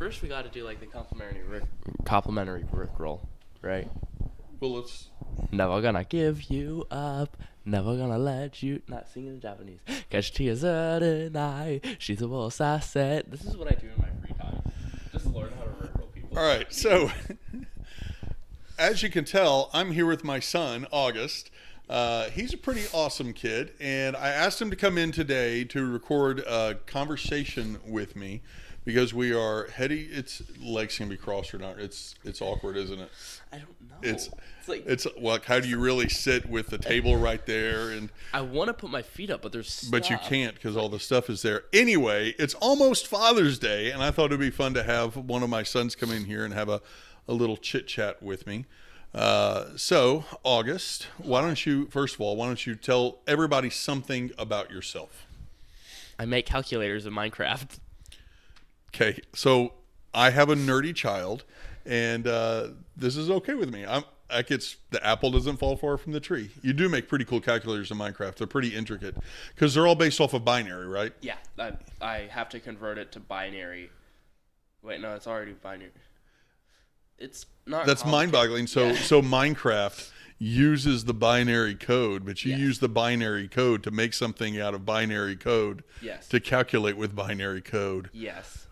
first we got to do like the complimentary Rickroll, right? Well, let's. Never gonna give you up, never gonna let you. Not singing in Japanese. Catch tears tonight. She's the most I said. This is what I do in my free time. Just learn how to Rickroll people. All right, so as you can tell, I'm here with my son, August. He's a pretty awesome kid, and I asked him to come in today to record a conversation with me because we are heading. It's legs can be crossed or not. It's awkward, isn't it? I don't know. It's well, how do you really sit with the table right there? And I want to put my feet up, but there's stuff. but you can't because all the stuff is there. Anyway, it's almost Father's Day, and I thought it'd be fun to have one of my sons come in here and have a little chit chat with me. So August, why don't you tell everybody something about yourself? I make calculators in Minecraft. Okay, so I have a nerdy child, and this is okay with me. The apple doesn't fall far from the tree. You do make pretty cool calculators in Minecraft. They're pretty intricate because they're all based off of binary, right? Yeah, I have to convert it to binary. Wait, no, it's already binary. It's not. That's mind-boggling. So Minecraft uses the binary code, but you use the binary code to make something out of binary code. Yes. To calculate with binary code. Yes.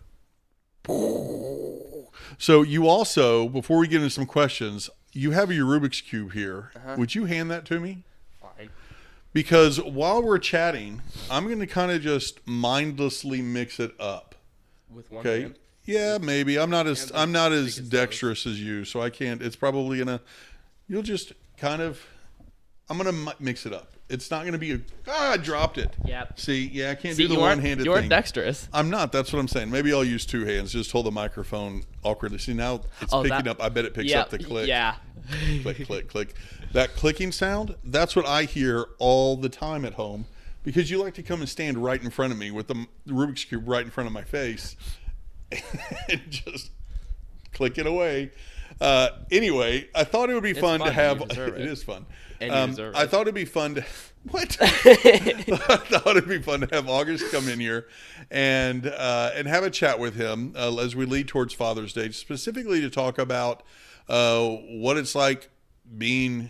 So you also, before we get into some questions, you have your Rubik's Cube here. Uh-huh. Would you hand that to me? Fine. Because while we're chatting, I'm going to kind of just mindlessly mix it up. With one Okay. hand? Yeah, maybe. I'm not as Biggest dexterous as you, so I can't. It's probably gonna. You'll just kind of. I'm gonna mix it up. It's not gonna be I dropped it. Yep. See, I can't do the you one-handed thing. You aren't dexterous. I'm not. That's what I'm saying. Maybe I'll use two hands. Just hold the microphone awkwardly. See, now it's picking up. I bet it picks up the click. Yeah. Click, click, click. That clicking sound, that's what I hear all the time at home because you like to come and stand right in front of me with the Rubik's Cube right in front of my face and just click it away. Anyway, I thought it would be fun to have. It is fun. And you deserve I it. thought it'd be fun to. What? I thought it'd be fun to have August come in here and have a chat with him as we lead towards Father's Day, specifically to talk about what it's like being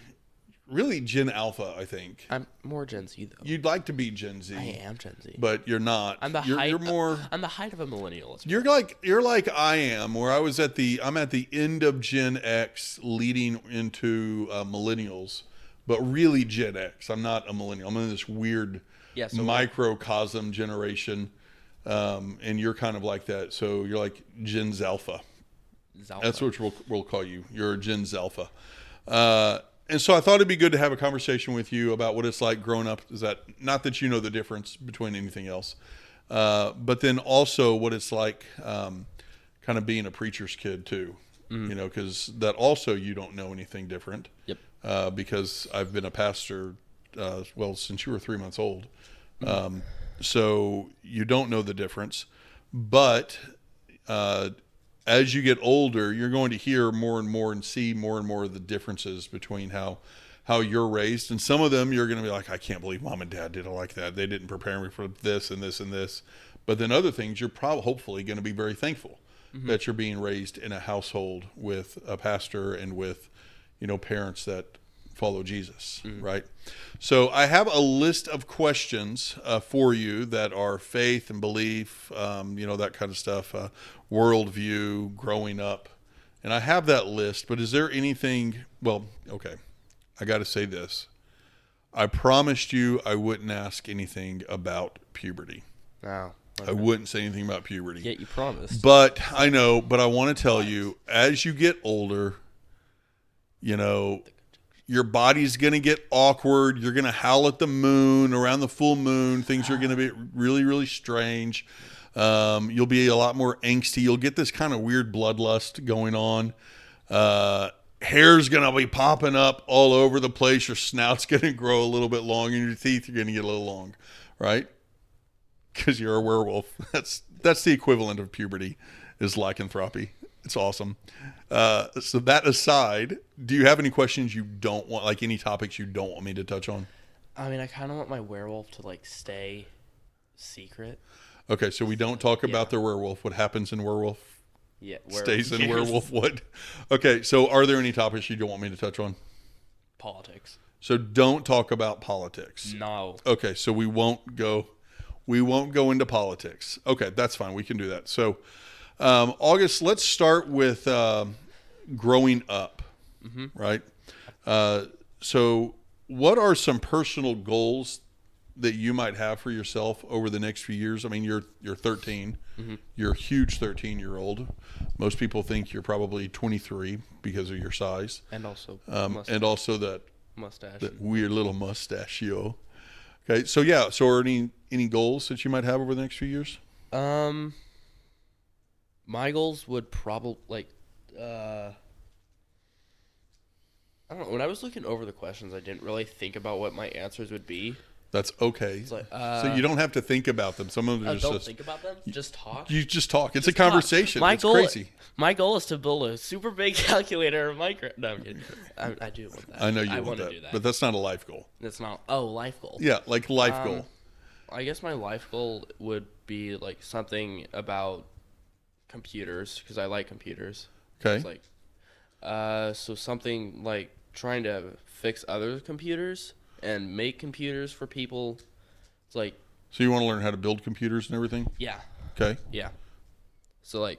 really Gen Alpha. I think I'm more Gen Z though. you'd like to be Gen Z. I am Gen Z. But you're not. I'm the you're, height. You're more. I'm the height of a millennial. You're like I am, where I'm at the end of Gen X, leading into millennials, but really Gen X. I'm not a millennial. I'm in this weird microcosm generation, and you're kind of like that. So you're like Gen Alpha. That's what we'll call you. You're a Gen Alpha. And so I thought it'd be good to have a conversation with you about what it's like growing up. Is that not that you know the difference between anything else, but then also what it's like kind of being a preacher's kid too. You know, because that also you don't know anything different. Yep. Because I've been a pastor, since you were 3 months old. So you don't know the difference. But as you get older, you're going to hear more and more and see more and more of the differences between how you're raised. And some of them you're going to be like, I can't believe mom and dad did it like that. They didn't prepare me for this and this and this. But then other things, you're hopefully going to be very thankful that you're being raised in a household with a pastor and with, parents that follow Jesus, right? So I have a list of questions for you that are faith and belief, that kind of stuff, worldview, growing up. And I have that list, but is there anything, okay, I got to say this. I promised you I wouldn't ask anything about puberty. No. I wouldn't say anything about puberty. Yet you promised. But I know, but I want to tell you, as you get older, your body's going to get awkward. You're going to howl at the moon, around the full moon. Things are going to be really, really strange. You'll be a lot more angsty. You'll get this kind of weird bloodlust going on. Hair's going to be popping up all over the place. Your snout's going to grow a little bit long, and your teeth are going to get a little long, right? Because you're a werewolf. That's the equivalent of puberty, is lycanthropy. It's awesome. So that aside, do you have any questions you don't want, like any topics you don't want me to touch on? I mean, I kind of want my werewolf to stay secret. Okay, so we don't talk about the werewolf. What happens in werewolf? Yeah. stays in Werewolf Wood. Okay, so are there any topics you don't want me to touch on? Politics. So don't talk about politics. No. Okay, so we won't go into politics. Okay, that's fine. We can do that. So August, let's start with growing up, right? So what are some personal goals that you might have for yourself over the next few years? I mean, you're 13. You're a huge 13-year-old. Most people think you're probably 23 because of your size. And also that mustache. that weird little mustachio. Okay, so yeah, so are any goals that you might have over the next few years? My goals would probably I don't know. When I was looking over the questions, I didn't really think about what my answers would be. That's okay. It's like, so you don't have to think about them. Some of them are don't think about them. Just talk. You just talk. It's a conversation. It's crazy. My goal is to build a super big calculator. No, I'm kidding. I do want that. I know you I want to that, do that, but that's not a life goal. That's not. Oh, life goal. Yeah, like life goal. I guess my life goal would be like something about computers because I like computers. Okay. It's like, so something like trying to fix other computers and make computers for people. It's like. So you want to learn how to build computers and everything? Yeah. Okay. Yeah. So like,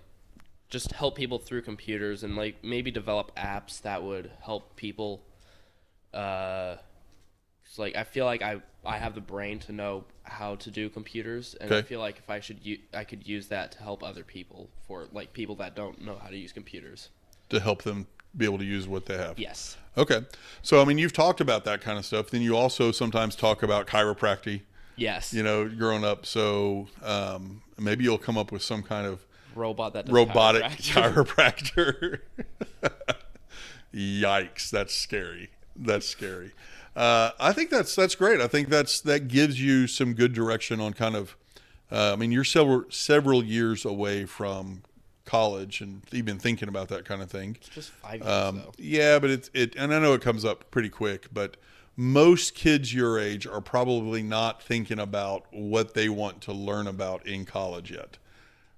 just help people through computers and like maybe develop apps that would help people. It's like I feel like I have the brain to know how to do computers, and I feel like if I could use that to help other people, for like people that don't know how to use computers, to help them be able to use what they have. Yes. Okay. So I mean, you've talked about that kind of stuff. Then you also sometimes talk about chiropractic. Yes. You know, growing up. So maybe you'll come up with some kind of robotic chiropractor. Yikes! That's scary. I think that's great. I think that gives you some good direction on kind of. I mean, you're several years away from college and even thinking about that kind of thing. It's just 5 years though. Yeah, but it and I know it comes up pretty quick, but most kids your age are probably not thinking about what they want to learn about in college yet.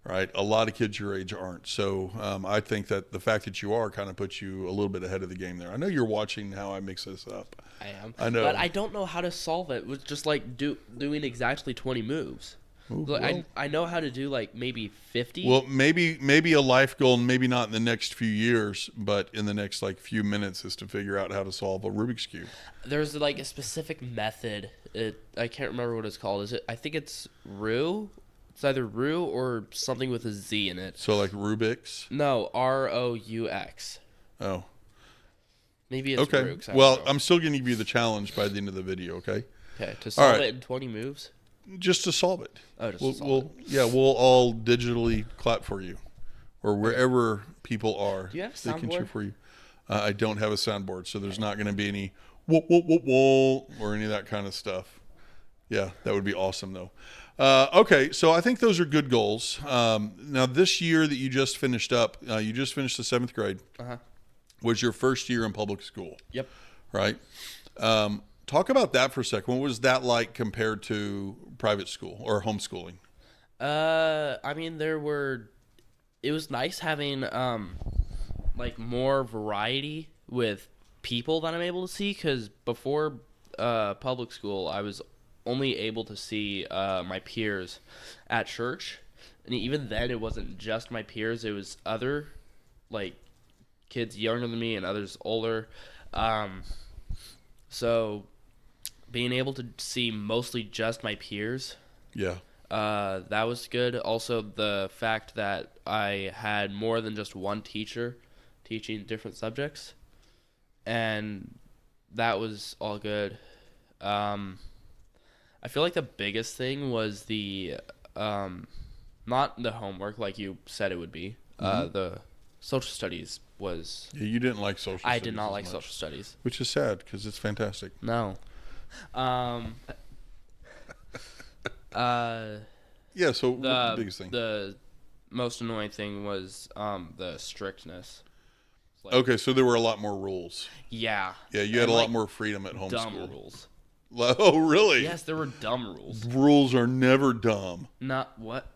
Right? A lot of kids your age aren't. So I think that the fact that you are kind of puts you a little bit ahead of the game there. I know you're watching how I mix this up. I am. I know. But I don't know how to solve it with just like doing exactly 20 moves. Ooh, like, well, I know how to do like maybe 50. Well, maybe a life goal, and maybe not in the next few years, but in the next like few minutes is to figure out how to solve a Rubik's Cube. There's like a specific method. I can't remember what it's called. I think it's Roux. It's either Roux or something with a Z in it. So like Rubik's? No, ROUX. Oh. Maybe it's okay. Roux. Well, I'm still going to give you the challenge by the end of the video, okay? Okay, to solve it in 20 moves? Just to solve it. Oh, just to solve it. Yeah, we'll all digitally clap for you. Or wherever people are. Do you have a they can cheer soundboard? for you. I don't have a soundboard, so there's not going to be any whoa, whoa, whoa, whoa, or any of that kind of stuff. Yeah, that would be awesome, though. Okay, so I think those are good goals. Now, this year that you just finished up, you just finished the 7th grade, was your first year in public school. Yep. Right? Talk about that for a second. What was that like compared to private school or homeschooling? I mean, it was nice having, like more variety with people that I'm able to see, because before, public school, I was only able to see, my peers at church. And even then it wasn't just my peers. It was other, like, kids younger than me and others older. So being able to see mostly just my peers, Yeah. that was good. Also, the fact that I had more than just one teacher teaching different subjects, and that was all good. I feel like the biggest thing was the not the homework like you said it would be. The social studies was. Yeah, you didn't like social studies. I did not like much, social studies. which is sad because it's fantastic. No. Yeah, so what's the The biggest thing? the most annoying thing was the strictness. Like, Okay, so there were a lot more rules. yeah. Yeah, you had And, a lot like, more freedom at dumb homeschool. rules. Oh, really? Yes, there were dumb rules. Rules are never dumb. Not what?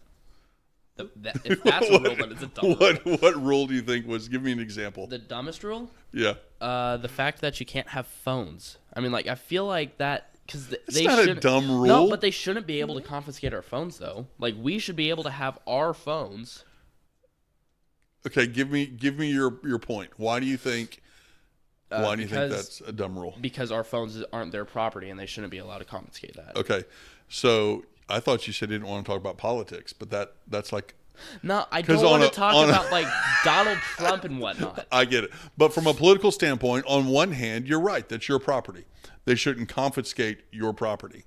If that's a rule, then it's a dumb rule. What rule do you think was? Give me an example. The dumbest rule? Yeah. The fact that you can't have phones. I mean, like, I feel like that because It's not a dumb rule. No, but they shouldn't be able to confiscate our phones, though. Like, we should be able to have our phones. Okay, give me your point. Why do you think? Why do you think that's a dumb rule? Because our phones aren't their property, and they shouldn't be allowed to confiscate that. Okay, so I thought you said you didn't want to talk about politics, but that's like. No, I don't want to talk about like Donald Trump and whatnot. I get it, but from a political standpoint, on one hand, you're right. That's your property. They shouldn't confiscate your property.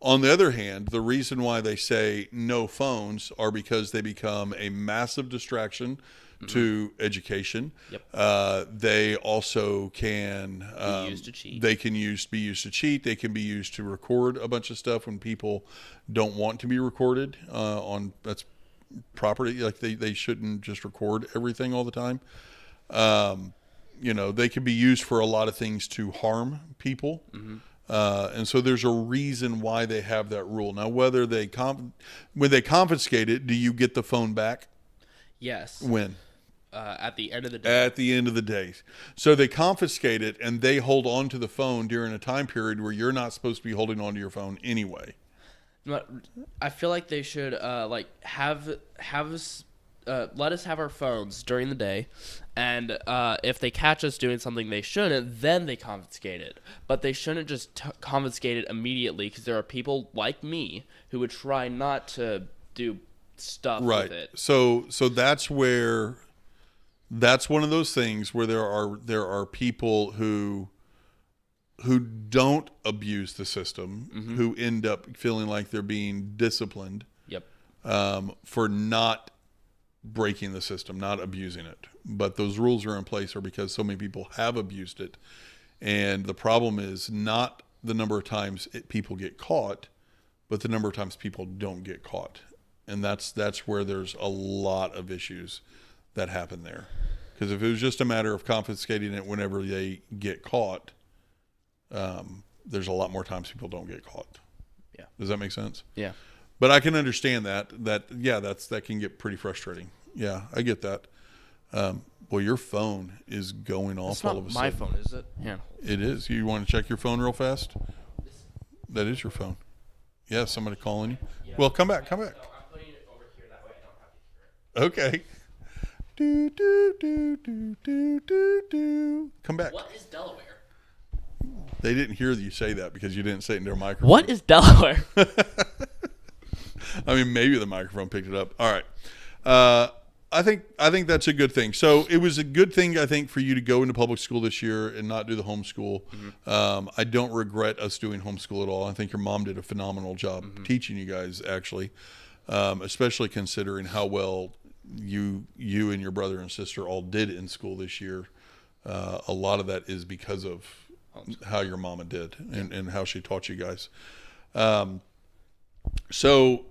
On the other hand, the reason why they say no phones are because they become a massive distraction to education. Yep. They also can Be used to cheat. They can be used to cheat. They can be used to record a bunch of stuff when people don't want to be recorded on that's property. Like they shouldn't just record everything all the time. They can be used for a lot of things to harm people. And so there's a reason why they have that rule. Now, whether when they confiscate it, do you get the phone back? Yes. When? At the end of the day. At the end of the day. So they confiscate it and they hold on to the phone during a time period where you're not supposed to be holding on to your phone anyway. But I feel like they should have us let us have our phones during the day, and if they catch us doing something they shouldn't, then they confiscate it. But they shouldn't just confiscate it immediately, because there are people like me who would try not to do stuff with it. So that's where that's one of those things where there are people who don't abuse the system, who end up feeling like they're being disciplined. Yep. For not breaking the system, not abusing it. But those rules are in place because so many people have abused it. And the problem is not the number of times people get caught, but the number of times people don't get caught. And that's where there's a lot of issues that happen there. Because if it was just a matter of confiscating it whenever they get caught, there's a lot more times people don't get caught. Yeah. Does that make sense? Yeah. But I can understand that can get pretty frustrating. Yeah, I get that. Well, your phone is going off It's all not of a my sudden. phone, is it? Yeah. It is. You want to check your phone real fast? That is your phone. Yeah, somebody calling you. Yeah. Well, come back. No, I'm putting it over here. That way I don't have to hear it. Okay. Do, do, do, do, do, do, do. Come back. What is Delaware? They didn't hear you say that because you didn't say it in their microphone. What is Delaware? I mean, maybe the microphone picked it up. All right. I think that's a good thing. So it was a good thing, I think, for you to go into public school this year and not do the homeschool. I don't regret us doing homeschool at all. I think your mom did a phenomenal job teaching you guys, actually, especially considering how well you and your brother and sister all did in school this year. A lot of that is because of how your mama did and how she taught you guys. So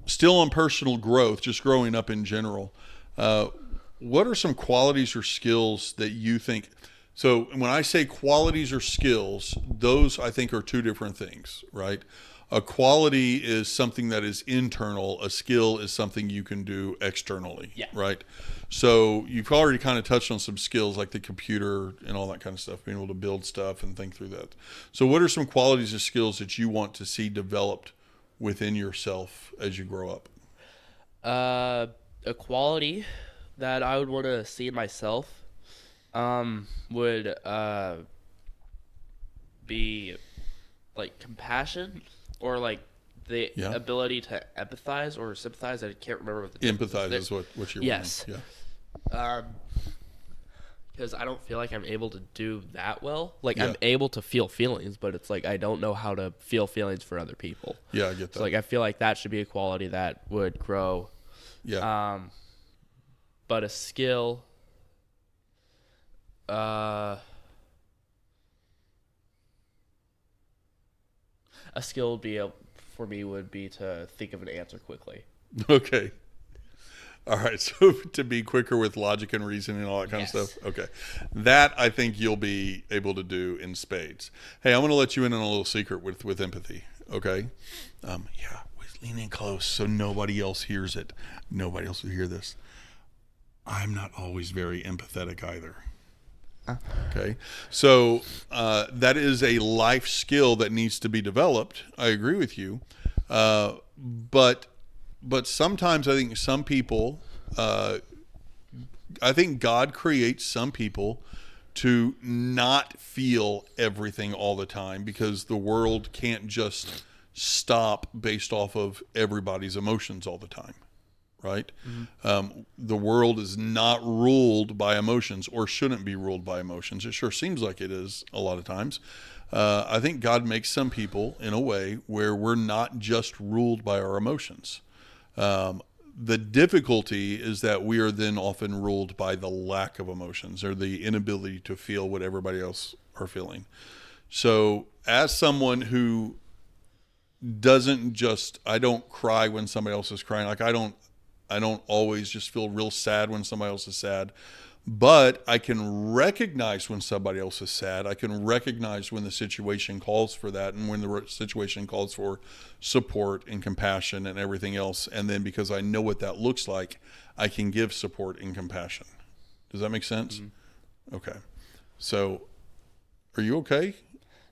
still on personal growth, just growing up in general, what are some qualities or skills that you think? So when I say qualities or skills, those I think are two different things, right? A quality is something that is internal. A skill is something you can do externally, right? So you've already kind of touched on some skills like the computer and all that kind of stuff, being able to build stuff and think through that. So what are some qualities or skills that you want to see developed within yourself as you grow up? A quality that I would want to see in myself would be like compassion, or like the ability to empathize or sympathize. I can't remember what the empathize is what you're yes. wanting. Because I don't feel like I'm able to do that well. Like I'm able to feel feelings, but it's like I don't know how to feel feelings for other people. Yeah, I get that. So like I feel like that should be a quality that would grow. Yeah. But a skill, would be for me would be to think of an answer quickly. Okay. All right. So to be quicker with logic and reasoning and all that kind of stuff. Okay. That I think you'll be able to do in spades. Hey, I'm going to let you in on a little secret with empathy. Okay. lean in close so nobody else hears it. Nobody else will hear this. I'm not always very empathetic either. Okay. So that is a life skill that needs to be developed. I agree with you. But sometimes I think some people, I think God creates some people to not feel everything all the time, because the world can't just stop based off of everybody's emotions all the time, right? Mm-hmm. The world is not ruled by emotions, or shouldn't be ruled by emotions. It sure seems like it is a lot of times. I think God makes some people in a way where we're not just ruled by our emotions. The difficulty is that we are then often ruled by the lack of emotions, or the inability to feel what everybody else are feeling. So as someone who doesn't just, I don't cry when somebody else is crying. Like I don't always just feel real sad when somebody else is sad, but I can recognize when somebody else is sad. I can recognize when the situation calls for that, and when the situation calls for support and compassion and everything else. And then because I know what that looks like, I can give support and compassion. Does that make sense? Mm-hmm. Okay. So are you okay?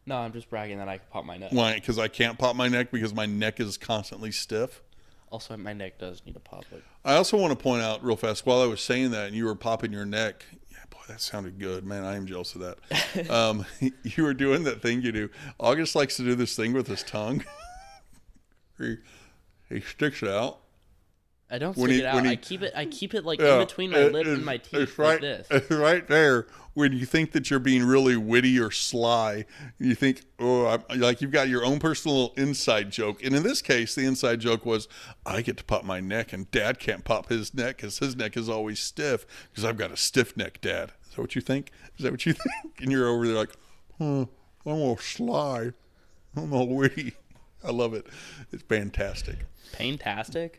No, I'm just bragging that I can pop my neck. Why? Because I can't pop my neck because my neck is constantly stiff. Also, my neck does need a pop. I also want to point out real fast, while I was saying that and you were popping your neck, yeah, boy, that sounded good. Man, I am jealous of that. You were doing that thing you do. August likes to do this thing with his tongue. he sticks it out. I don't stick it out. I keep it like in between my lip and my teeth, it's right, like this. It's right there. When you think that you're being really witty or sly, you think, like you've got your own personal inside joke. And in this case, the inside joke was, I get to pop my neck, and Dad can't pop his neck because his neck is always stiff because I've got a stiff neck, Dad. Is that what you think? Is that what you think? And you're over there like, I'm all sly. I'm all witty. I love it. It's fantastic. Paintastic?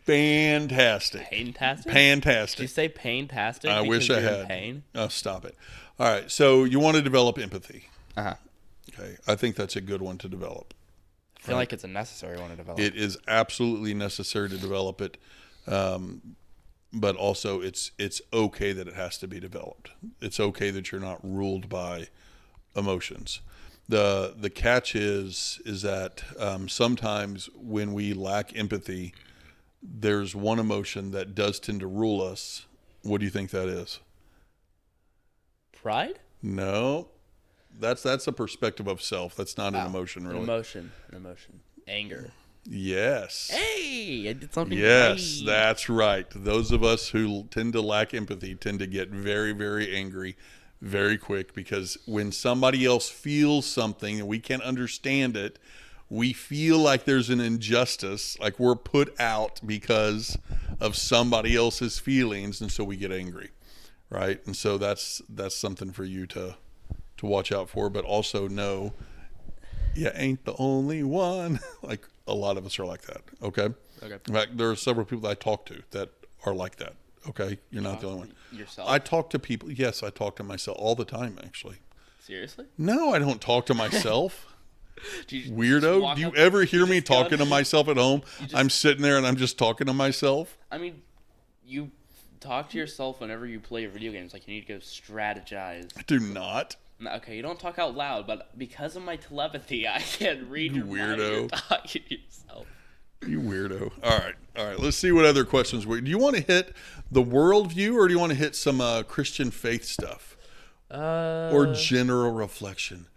Fantastic. Paintastic? Fantastic. Did you say paintastic? I wish I had. In pain? Oh, stop it. All right. So you want to develop empathy. Uh-huh. Okay. I think that's a good one to develop. I feel like it's a necessary one to develop. It is absolutely necessary to develop it. But also it's okay that it has to be developed. It's okay that you're not ruled by emotions. The catch is that sometimes when we lack empathy, there's one emotion that does tend to rule us. What do you think that is? Pride? No. That's a perspective of self. That's not an emotion, really. An emotion. Anger. Yes. Hey, I did something Yes, right. That's right. Those of us who tend to lack empathy tend to get very, very angry very quick, because when somebody else feels something and we can't understand it, we feel like there's an injustice, like we're put out because of somebody else's feelings, and so we get angry, right? And so that's something for you to watch out for, but also know you ain't the only one. Like a lot of us are like that, okay? Okay. In fact, there are several people that I talk to that are like that, okay? You're not the only one. Yourself? I talk to people. Yes, I talk to myself all the time, actually. Seriously? No, I don't talk to myself. Weirdo. Do you ever hear me talking to myself at home? I'm sitting there and I'm just talking to myself. I mean, you talk to yourself whenever you play video games. Like, you need to go strategize. I do not. Okay, you don't talk out loud, but because of my telepathy, I can read your mind. You're talking to yourself. You weirdo. All right. Let's see what other questions do you want to hit the worldview, or do you want to hit some Christian faith stuff? Or general reflection?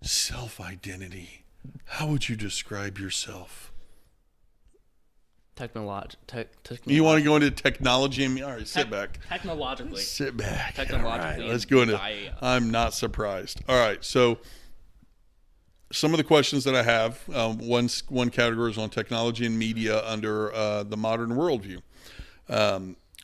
Self-identity. How would you describe yourself? You want to go into technology? All right, sit back. Technologically. Sit back. Technologically. All right, let's go into. I'm not surprised. All right, so some of the questions that I have, one category is on technology and media under the modern worldview.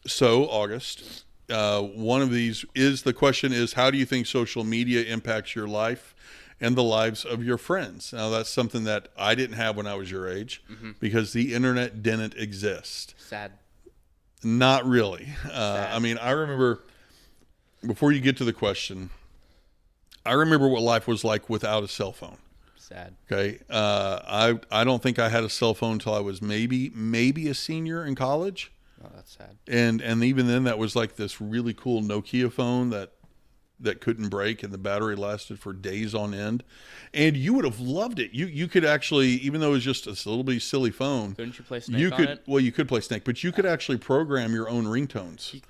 So, August, one of these is, the question is, how do you think social media impacts your life and the lives of your friends? Now, that's something that I didn't have when I was your age, because the internet didn't exist. Sad. Not really. I mean, I remember, before you get to the question, I remember what life was like without a cell phone. sad. Okay. I don't think I had a cell phone until I was maybe a senior in college. Oh, that's sad. And even then, that was like this really cool Nokia phone that couldn't break, and the battery lasted for days on end. And you would have loved it. You could actually, even though it was just a little bit silly phone, Couldn't you play Snake you on could it? well, you could play Snake, but you could actually program your own ringtones. And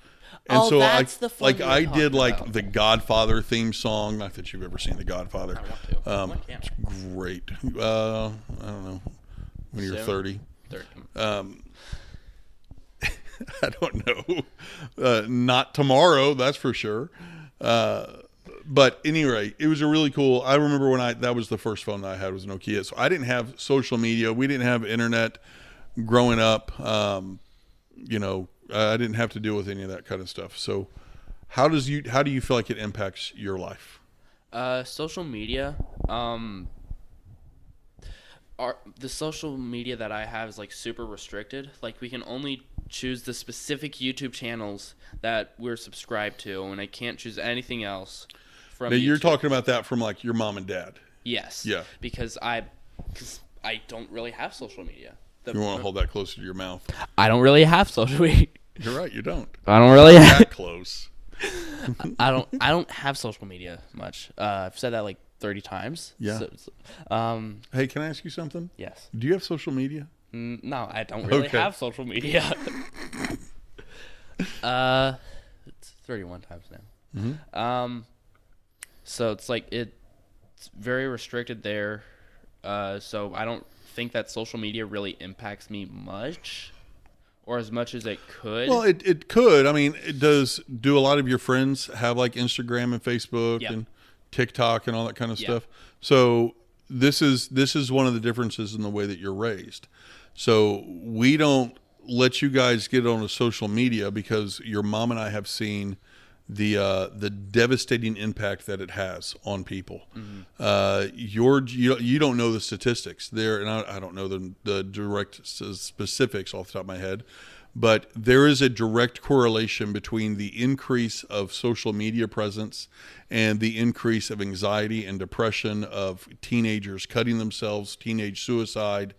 Oh, that's the phone you were I did talking like about. the Godfather theme song. Not that you've ever seen the Godfather. I want to. When can It's I? great. I don't know, when you're Soon? 30. 30. I don't know. Not tomorrow, that's for sure. But anyway, it was a really cool. I remember when that was the first phone that I had was Nokia. So I didn't have social media. We didn't have internet growing up. I didn't have to deal with any of that kind of stuff. So how do you feel like it impacts your life? Social media. The social media that I have is like super restricted. Like we can only choose the specific YouTube channels that we're subscribed to, and I can't choose anything else from Now you're YouTube. talking about that from like your mom and dad. Yes. Yeah. Because I don't really have social media. You want to hold that closer to your mouth. I don't really have social media. You're right. You don't. I don't really have. That close. I don't have social media much. I've said that like 30 times. Yeah. Hey, can I ask you something? Yes. Do you have social media? No, I don't really Okay. have social media. It's 31 times now. Mm-hmm. So it's like it's very restricted there. So I don't think that social media really impacts me much, or as much as it could. Well, it could. I mean, it does. Do a lot of your friends have like Instagram and Facebook Yep. and TikTok and all that kind of Yeah. stuff? So this is one of the differences in the way that you're raised. So we don't let you guys get on a social media because your mom and I have seen the devastating impact that it has on people. You don't know the statistics there, and I don't know the direct specifics off the top of my head, but there is a direct correlation between the increase of social media presence and the increase of anxiety and depression of teenagers cutting themselves, teenage suicide,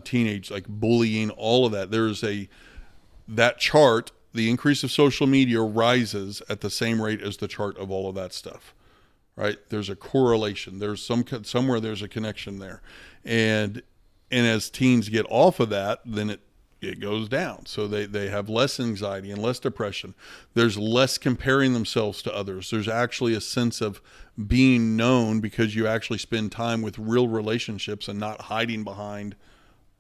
teenage like bullying, all of that. There's that chart. The increase of social media rises at the same rate as the chart of all of that stuff, right? There's a correlation. There's somewhere there's a connection there, and as teens get off of that, then it goes down. So they have less anxiety and less depression. There's less comparing themselves to others. There's actually a sense of being known because you actually spend time with real relationships and not hiding behind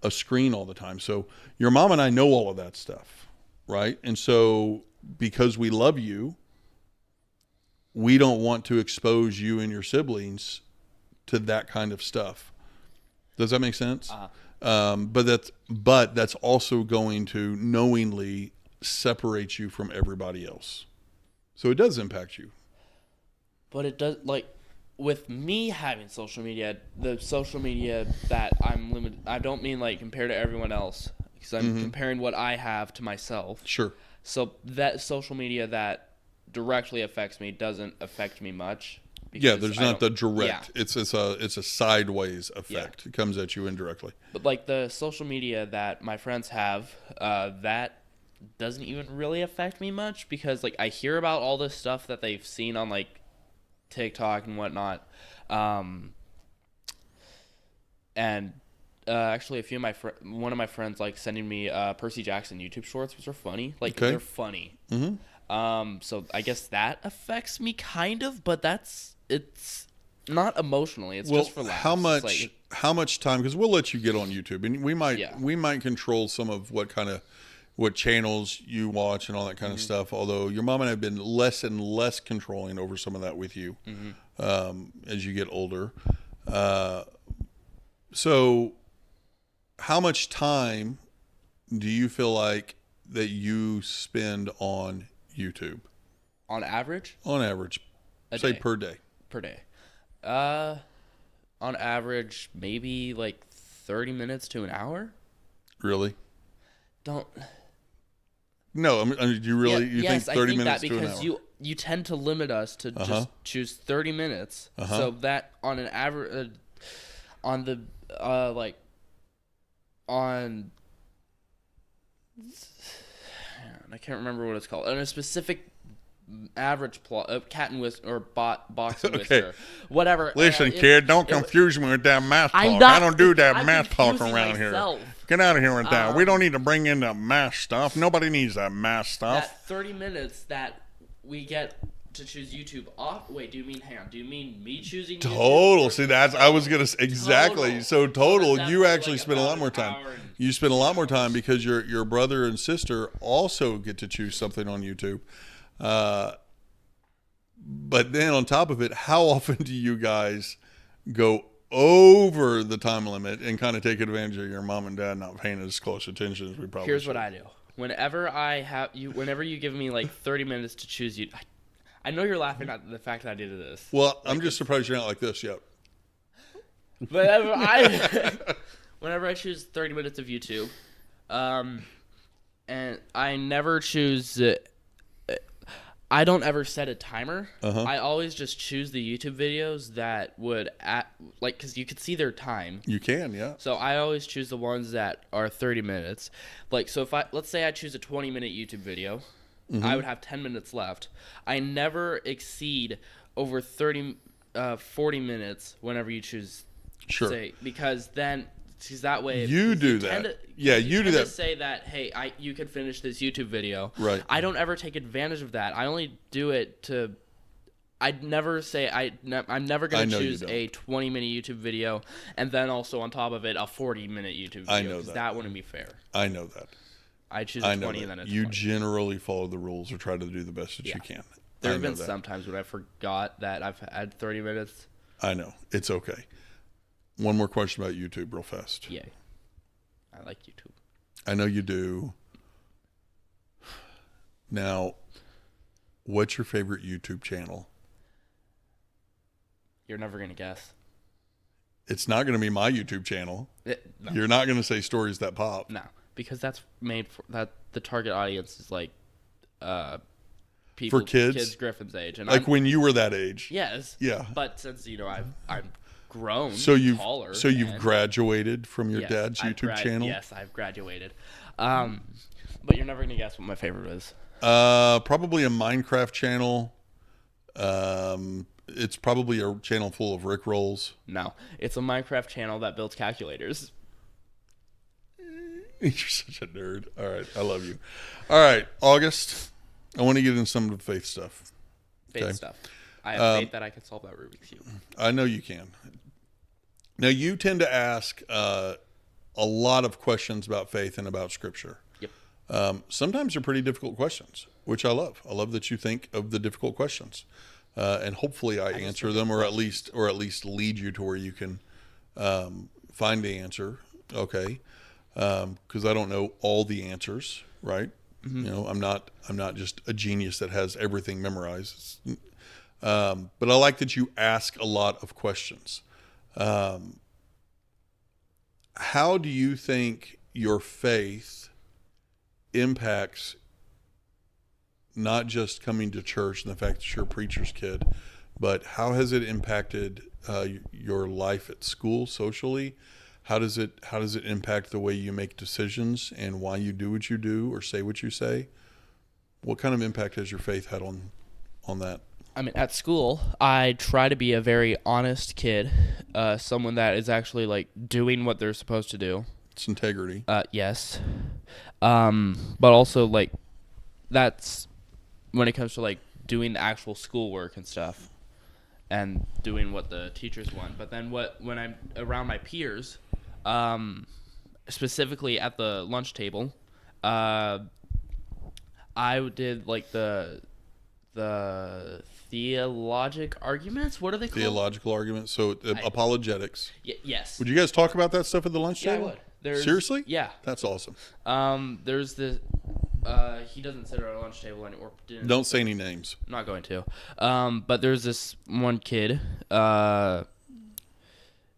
a screen all the time. So your mom and I know all of that stuff, right? And so because we love you, we don't want to expose you and your siblings to that kind of stuff. Does that make sense? But that's also going to knowingly separate you from everybody else. So it does impact you. But it does, like, with me having social media, the social media that I'm limited, I don't mean like compared to everyone else, because I'm comparing what I have to myself. Sure. So that social media that directly affects me doesn't affect me much. Yeah, because there's I not the don't- direct. yeah. It's a sideways effect. It comes at you indirectly. But like the social media that my friends have, that doesn't even really affect me much because like I hear about all this stuff that they've seen on like TikTok and whatnot, and actually a few of one of my friends like sending me Percy Jackson YouTube shorts, which are funny. Like Okay. they're funny. So I guess that affects me kind of, but it's not emotionally. It's Well, just for laughs. how It's much like, how much time? Because we'll let you get on YouTube, and we Yeah. might control some of what channels you watch and all that kind of stuff. Although your mom and I have been less and less controlling over some of that with you as you get older. So, how much time do you feel like that you spend on YouTube on average on average? Say day. per day. per day. On average, maybe like 30 minutes to an hour. Really? Don't. No, I mean, do you really? Yeah, you yes, think 30 I think minutes that to an because hour? you tend to limit us to just choose 30 minutes, so that on an average, on the like on I can't remember what it's called. On a specific average plot, cat and whisker or box and Okay. whisker, whatever. Listen, kid, don't confuse me with that math talk. I'm not- I don't do that I'm math talk confusing around myself. here. Get out of here with that. We don't need to bring in the math stuff. Nobody needs that math stuff. That 30 minutes that we get to choose YouTube off. Wait, do you mean hang on? Do you mean me choosing YouTube? Total. See, that's I was gonna say exactly. Total. So total, that's you like actually spend a lot about more an time. hour and- You spend a lot more time because your brother and sister also get to choose something on YouTube. But then on top of it, how often do you guys go over the time limit and kind of take advantage of your mom and dad not paying as close attention as we probably Here's should? what I do. Whenever you give me like 30 minutes to choose you, I know you're laughing at the fact that I did this. Well, I'm just surprised you're not like this yet. Whenever I choose 30 minutes of YouTube, and I never choose. I don't ever set a timer. I always just choose the YouTube videos that would because you could see their time. You can, yeah. So I always choose the ones that are 30 minutes. Like, so let's say I choose a 20-minute YouTube video, I would have 10 minutes left. I never exceed over 40 minutes whenever you choose. Sure. Because that way You do that. You do that. To say that, hey, you can finish this YouTube video. Right. I don't ever take advantage of that. I only do it to. I'd never say I'm never going to choose a 20-minute YouTube video and then also on top of it a 40-minute YouTube video. I know that. That wouldn't be fair. I know that. I choose a 20 and then it's you 20. generally follow the rules or try to do the best that you can. There I have know been that. some times when I forgot that I've had 30 minutes. I know. It's okay. One more question about YouTube real fast. Yay. I like YouTube. I know you do. Now, what's your favorite YouTube channel? You're never going to guess. It's not going to be my YouTube channel. No. You're not going to say stories that pop. No, because that's made for that. The target audience is like, people For kids? Griffin's age, and Like when you were that age. yes, Yeah. But since I'm grown, So you've taller, you've and- graduated from your yes, dad's I've YouTube channel? Yes, I've graduated. But you're never gonna guess what my favorite is. Probably a Minecraft channel. It's probably a channel full of Rick rolls. No, it's a Minecraft channel that builds calculators. You're such a nerd. All right, I love you. All right, August. I want to get into some of the faith stuff. Faith Okay. stuff. I have faith that I can solve that Rubik's Cube. I know you can. Now, you tend to ask a lot of questions about faith and about Scripture. Yep. Sometimes they're pretty difficult questions, which I love. I love that you think of the difficult questions, and hopefully I answer them, or at least lead you to where you can find the answer. Okay, because I don't know all the answers, right? You know, I'm not just a genius that has everything memorized. But I like that you ask a lot of questions. How do you think your faith impacts not just coming to church and the fact that you're a preacher's kid, but how has it impacted your life at school socially? How does it impact the way you make decisions and why you do what you do or say what you say? What kind of impact has your faith had on that? I mean, at school, I try to be a very honest kid, someone that is actually like doing what they're supposed to do. It's integrity. Yes. But also like that's when it comes to like doing the actual schoolwork and stuff and doing what the teachers want. But then when I'm around my peers, specifically at the lunch table, I did like the theologic arguments. What are they called? Theological arguments. So apologetics. Yes. Would you guys talk about that stuff at the lunch Yeah, I table? would. There's- Seriously? Yeah. That's awesome. There's the he doesn't sit at our lunch table anymore. Don't say any names. I'm not going to. But there's this one kid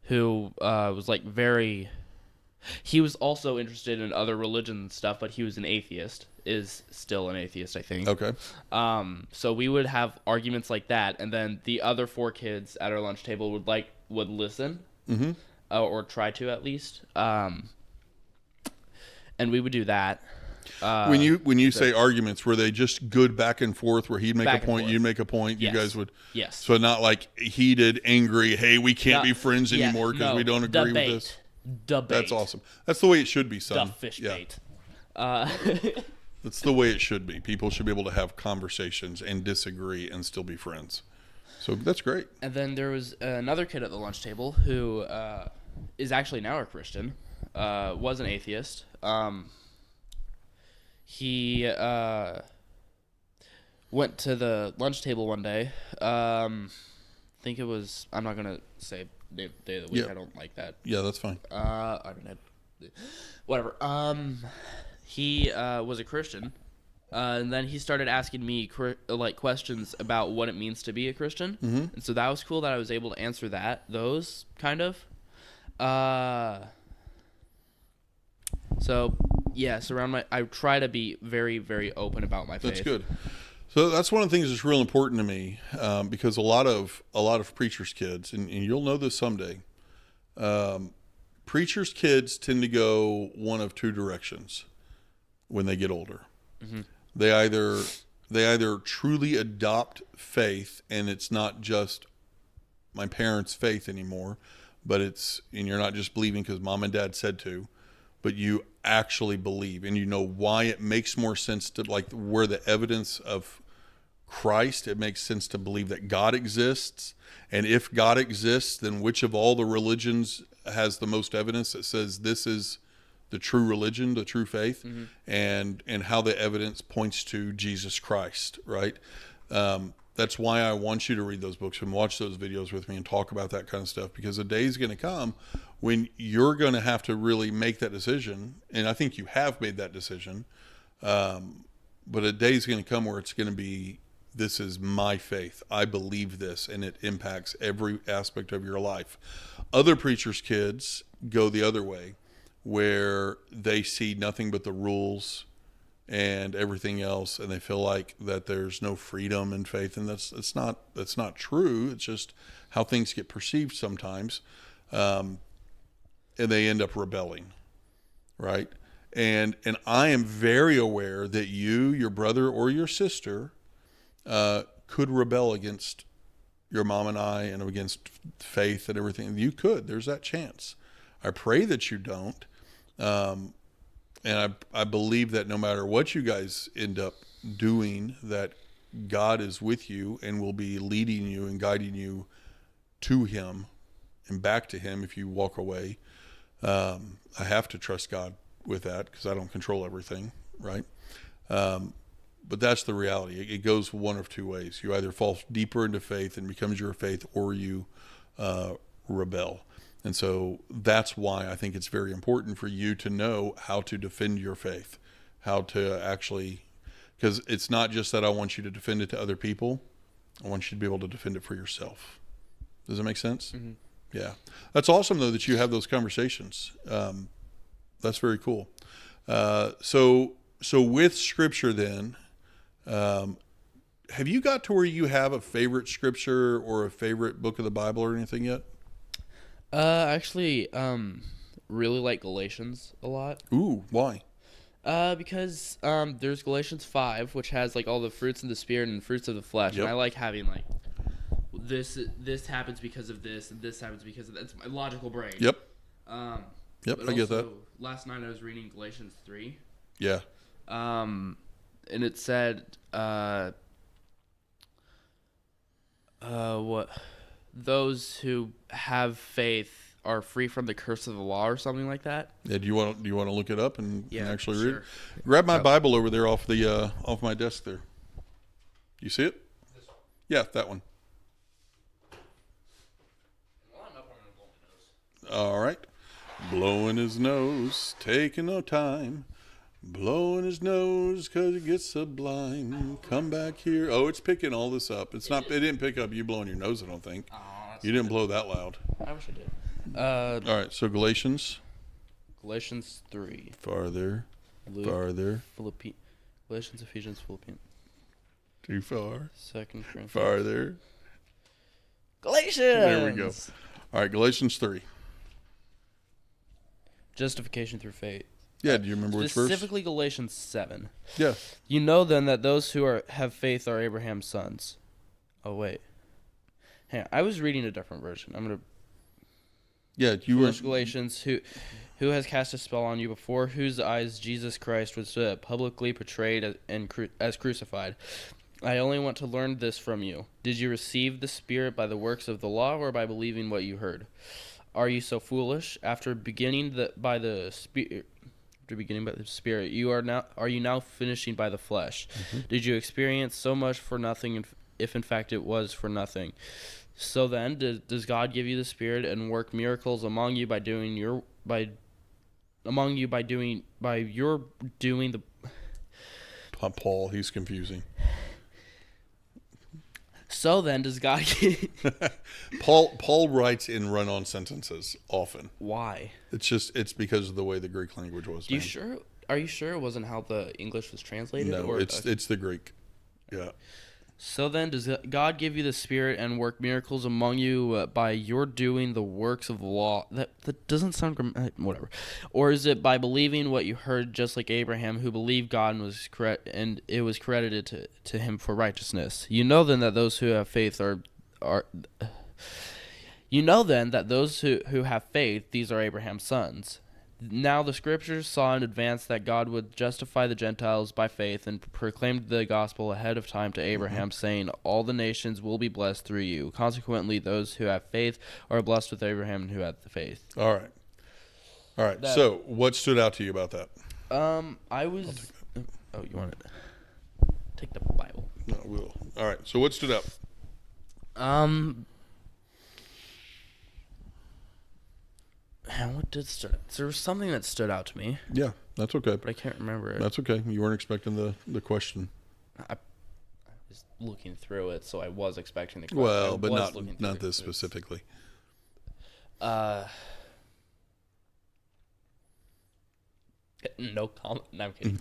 who was like very. He was also interested in other religion stuff, but he was an atheist. Is still an atheist, I think. Okay. So we would have arguments like that, and then the other four kids at our lunch table would listen. Mm-hmm. or try to at least. And we would do that. When you say arguments, were they just good back and forth where he'd make a Back and point, forth. you'd make a point, Yes. you guys would? Yes. So not like heated, angry, hey, we can't be friends Yeah, anymore because no, we don't agree debate. with this. Debate. That's awesome. That's the way it should be, The son. fish Yeah. bait. That's the way it should be. People should be able to have conversations and disagree and still be friends. So that's great. And then there was another kid at the lunch table who is actually now a Christian, was an atheist. He went to the lunch table one day. I think it was, I'm not going to say day of the week. Yeah. I don't like that. Yeah, that's fine. I mean, whatever. He was a Christian. And then he started asking me questions about what it means to be a Christian, and so that was cool that I was able to answer those kind of. So yes, I try to be very, very open about my faith. That's good. So that's one of the things that's real important to me, because a lot of preachers' kids, and you'll know this someday. Preachers' kids tend to go one of two directions when they get older. Mm-hmm. They either truly adopt faith, and it's not just my parents' faith anymore, but and you're not just believing because mom and dad said to, but you actually believe, and you know why it makes more sense to, like, where the evidence of Christ, it makes sense to believe that God exists. And if God exists, then which of all the religions has the most evidence that says this is the true religion, the true faith, and how the evidence points to Jesus Christ, right? That's why I want you to read those books and watch those videos with me and talk about that kind of stuff, because a day is going to come when you're going to have to really make that decision, and I think you have made that decision, but a day is going to come where it's going to be, this is my faith. I believe this, and it impacts every aspect of your life. Other preachers' kids go the other way, where they see nothing but the rules and everything else, and they feel like that there's no freedom in faith, and that's not true. It's just how things get perceived sometimes, and they end up rebelling, right? And I am very aware that you, your brother, or your sister could rebel against your mom and I, and against faith and everything. You could. There's that chance. I pray that you don't. And I believe that no matter what you guys end up doing, that God is with you and will be leading you and guiding you to Him and back to Him if you walk away. I have to trust God with that because I don't control everything, right? But that's the reality. It goes one of two ways. You either fall deeper into faith and becomes your faith, or you rebel. And so that's why I think it's very important for you to know how to defend your faith, how to actually, because it's not just that I want you to defend it to other people. I want you to be able to defend it for yourself. Does that make sense? Mm-hmm. Yeah. That's awesome, though, that you have those conversations. That's very cool. So with Scripture then, have you got to where you have a favorite Scripture or a favorite book of the Bible or anything yet? Actually, really like Galatians a lot. Ooh, why? Because there's Galatians 5, which has like all the fruits of the Spirit and fruits of the flesh, Yep. and I like having like this happens because of this, and this happens because of that. It's my logical brain. Yep. But I get that. Last night I was reading Galatians 3. Yeah. And it said, what? Those who have faith are free from the curse of the law, or something like that. Yeah. Do you want to look it up and actually read sure. it? Grab my Bible over there off my desk there. You see it? This one. Yeah, that one. Well, I'm up on a blow my nose. All right. Blowing his nose, taking no time. Blowing his nose because it gets sublime. Come back here. Oh, it's picking all this up. It didn't pick up you blowing your nose, I don't think. Oh, You didn't blow that loud. I wish I did. All right, so Galatians. Galatians 3. Farther. Luke, Farther. Galatians, Ephesians, Philippians. Too far. 2 Corinthians. Farther. Galatians! There we go. All right, Galatians 3. Justification through faith. Yeah, do you remember which verse? Specifically Galatians 7. Yeah. You know then that those who have faith are Abraham's sons. Oh, wait. Hang on. I was reading a different version. I'm going to... Yeah, you were... Galatians, who has cast a spell on you, before whose eyes Jesus Christ was publicly portrayed as crucified. I only want to learn this from you. Did you receive the Spirit by the works of the law or by believing what you heard? Are you so foolish? After beginning by the Spirit, are you now finishing by the flesh? Mm-hmm. Did you experience so much for nothing, if in fact it was for nothing? So then, does God give you the Spirit and work miracles among you by your doing the... Paul, he's confusing. So then, does God... Paul writes in run-on sentences often. Why? It's because of the way the Greek language was. Are you sure it wasn't how the English was translated? No, it's the Greek. Yeah. So then, does God give you the Spirit and work miracles among you by your doing the works of the law? That doesn't sound whatever. Or is it by believing what you heard, just like Abraham, who believed God and it was credited to him for righteousness? You know then that those who have faith You know then that those who have faith, these are Abraham's sons. Now the Scriptures saw in advance that God would justify the Gentiles by faith and proclaimed the gospel ahead of time to Abraham, saying, all the nations will be blessed through you. Consequently, those who have faith are blessed with Abraham who had the faith. All right. So what stood out to you about that? I was... Oh, you want it? Take the Bible. No, we'll. All right. So what stood out? What did stood out? There was something that stood out to me. Yeah, that's okay. But I can't remember it. That's okay. You weren't expecting the question. I was looking through it, so I was expecting the question. Well, but not this specifically. No comment. No, I'm kidding.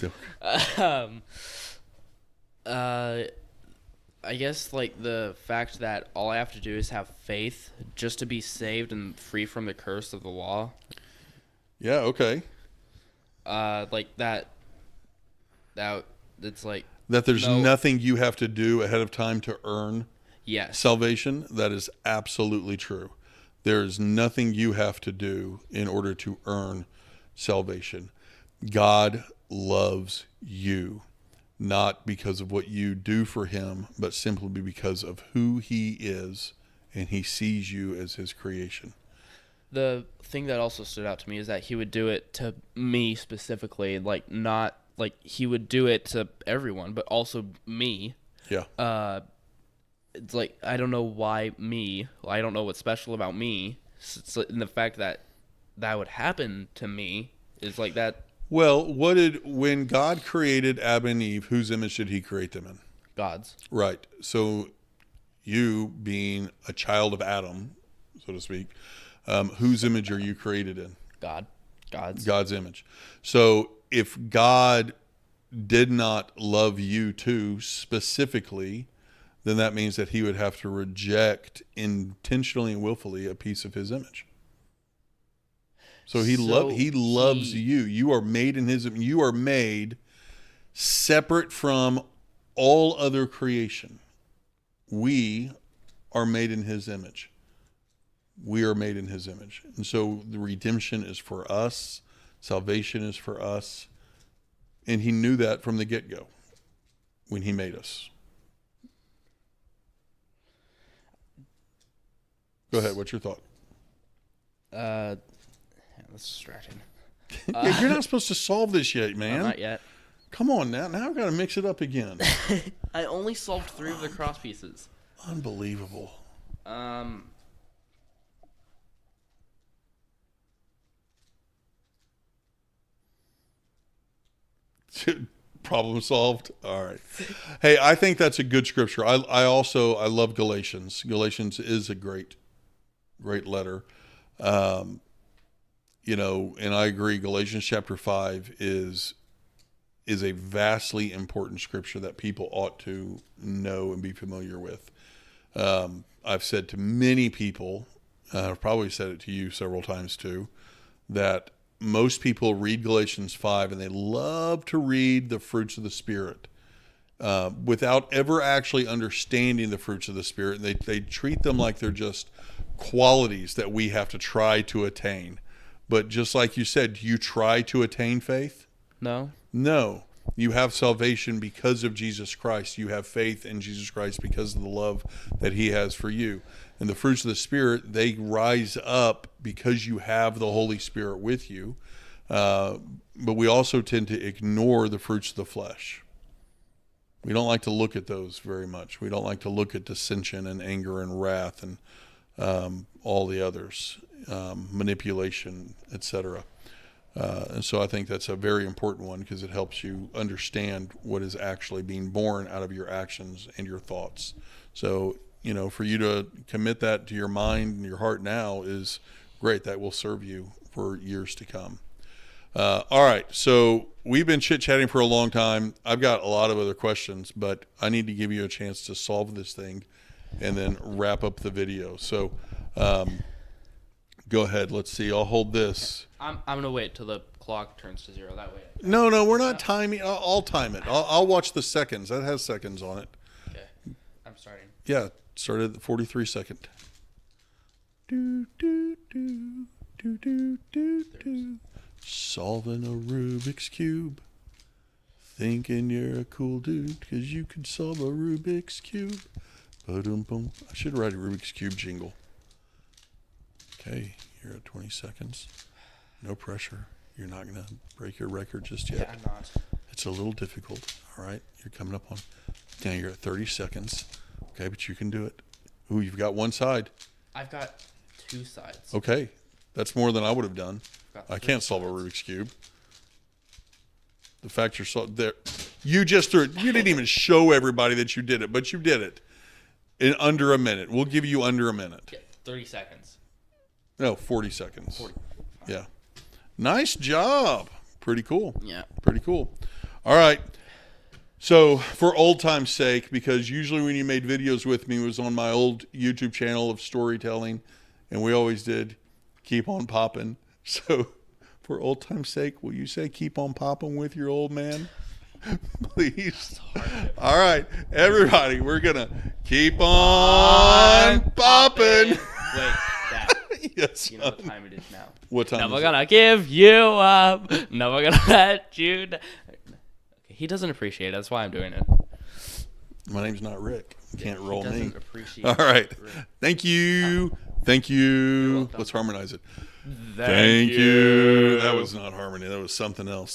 I guess like the fact that all I have to do is have faith just to be saved and free from the curse of the law. Yeah, okay. Like that it's like that there's nothing you have to do ahead of time to earn salvation. That is absolutely true. There is nothing you have to do in order to earn salvation. God loves you. Not because of what you do for him, but simply because of who he is, and he sees you as his creation. The thing that also stood out to me is that he would do it to me specifically, like not like he would do it to everyone, but also me. Yeah. It's like I don't know why me. I don't know what's special about me. And the fact that would happen to me is like that. Well, when God created Adam and Eve, whose image did he create them in? God's. Right. So you being a child of Adam, so to speak, whose image are you created in? God's image. So if God did not love you too specifically, then that means that he would have to reject intentionally and willfully a piece of his image. So he loves you. You are made in his. You are made separate from all other creation. We are made in his image. We are made in his image, and so the redemption is for us. Salvation is for us, and he knew that from the get-go when he made us. Go ahead. What's your thought? That's distracting. You're not supposed to solve this yet, man. No, not yet. Come on now. Now I've got to mix it up again. I only solved 3 of the cross pieces. Unbelievable. Problem solved. All right. Hey, I think that's a good scripture. I love Galatians. Galatians is a great letter. And I agree. Galatians chapter 5 is a vastly important scripture that people ought to know and be familiar with. I've said to many people, I've probably said it to you several times too, that most people read Galatians 5 and they love to read the fruits of the Spirit without ever actually understanding the fruits of the Spirit. And they treat them like they're just qualities that we have to try to attain. But just like you said, do you try to attain faith? No. No. You have salvation because of Jesus Christ. You have faith in Jesus Christ because of the love that he has for you. And the fruits of the Spirit, they rise up because you have the Holy Spirit with you. But we also tend to ignore the fruits of the flesh. We don't like to look at those very much. We don't like to look at dissension and anger and wrath and all the others, manipulation, etc. And so I think that's a very important one because it helps you understand what is actually being born out of your actions and your thoughts. So, for you to commit that to your mind and your heart now is great. That will serve you for years to come. All right. So we've been chit-chatting for a long time. I've got a lot of other questions, but I need to give you a chance to solve this thing and then wrap up the video. So go ahead. Let's see. I'll hold this. I'm going to wait till the clock turns to 0. That way. No, we're not timing. I'll time it. I'll watch the seconds. That has seconds on it. Okay. I'm starting. Yeah. Start at the 43 second. Do, do, do, do, do, do, do. Solving a Rubik's Cube. Thinking you're a cool dude because you can solve a Rubik's Cube. Ba-dum-bum. I should write a Rubik's Cube jingle. Okay, you're at 20 seconds. No pressure. You're not going to break your record just yet. Yeah, I'm not. It's a little difficult. All right, you're coming up on. Now you're at 30 seconds. Okay, but you can do it. Ooh, you've got one side. I've got 2 sides. Okay, that's more than I would have done. Got I 3 can't solve a sides. Rubik's Cube. The fact you're there, you just threw it. You didn't even show everybody that you did it, but you did it in under a minute. We'll give you under a minute. Yeah, 30 seconds. No, 40 seconds. 40. Yeah. Nice job. Pretty cool. Yeah. Pretty cool. All right. So for old time's sake, because usually when you made videos with me, it was on my old YouTube channel of storytelling, and we always did keep on popping. So for old time's sake, will you say keep on popping with your old man? Please. All right, everybody, we're going to keep on popping. Wait, Dad. Yes. You know what time it is now. What time Never is it? gonna give you up. Never gonna let you down. Okay, he doesn't appreciate it. That's why I'm doing it. My name's not Rick. You can't roll he me. doesn't appreciate All right. Rick. Thank you. Thank you. Let's harmonize it. Thank you. That was not harmony. That was something else.